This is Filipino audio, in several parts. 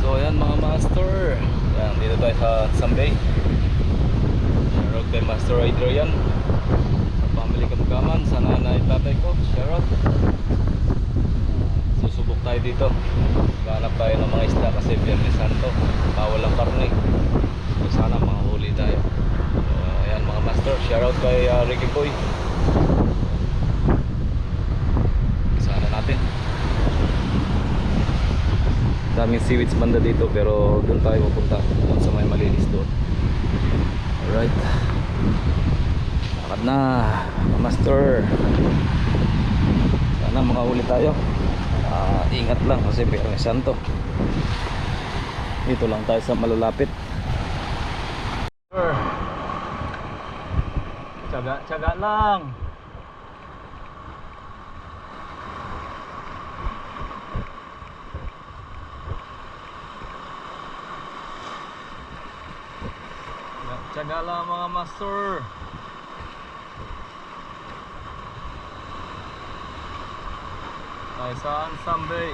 So ayan mga master, yan, dito tayo sa Sambay. Shoutout kay Master Adrian, sa family Kamkaman, sa nanay tatay ko, shoutout. Susubok tayo dito, ganap tayo ng mga isda kasi Biyernes Santo, bawal ang karne. So sana makahuli tayo. So ayan mga master, shoutout kay Ricky Boy. Sana natin. Daming seaweeds banda dito pero doon tayo pupunta, doon sa may malinis doon. Alright, lakad na master. Sana makahuli tayo. Ingat lang kasi Biyernes Santo. Dito lang tayo sa malalapit. Tiyaga lang. Tiyaga lang mga master. Tayo sa Ansambay.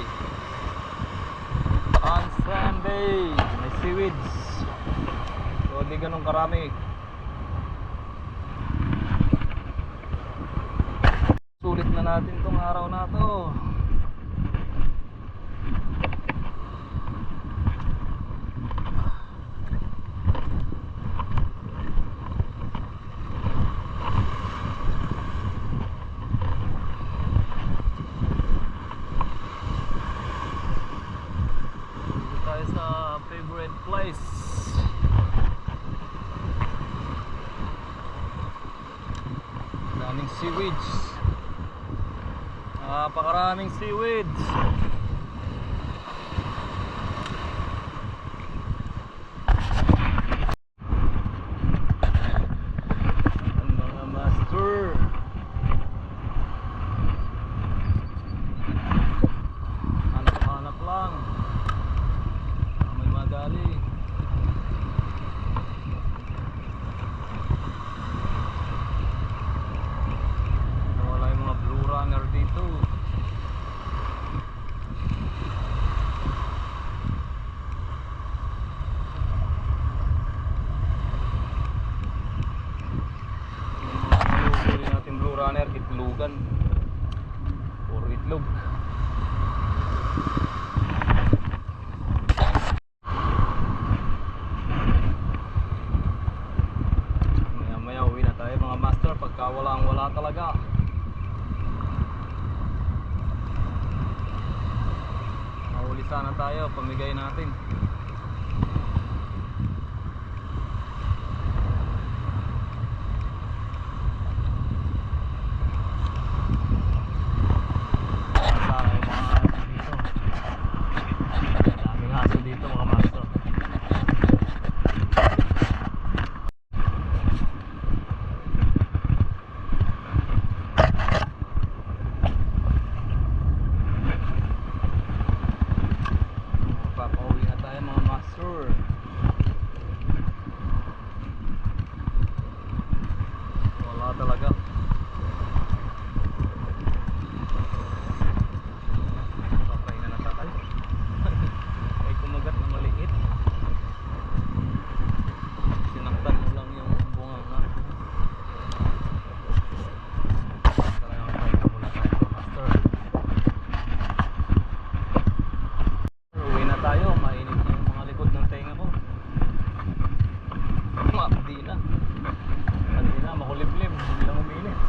Ansambay, may seaweeds. So di ganun karami. Sulit na natin tong araw na to. Sa favorite place, daming seaweeds, napakaraming seaweeds. Ang mga master, hanap-hanap lang. Dali. Wala yung mga blue runner dito. Yung natin blue runner, itlogan. Puro itlog. Pagka wala talaga. Mahuli sana tayo, pamigay natin. Sana yung mga aso dito. Daming aso dito mga master. Wala talaga. Papay na natakal. Ay kumagat na maliit. Sinaktan mo lang yung bunga nga. Talagang tayo muna tayo master. Uwi na tayo. Mainit na yung mga likod ng tenga ko. Di na. Hindi na, makulimlim. Hindi lang uminit.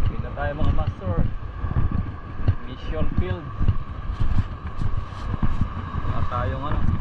Hindi na tayo mga master. Mission field. Wala tayong ano.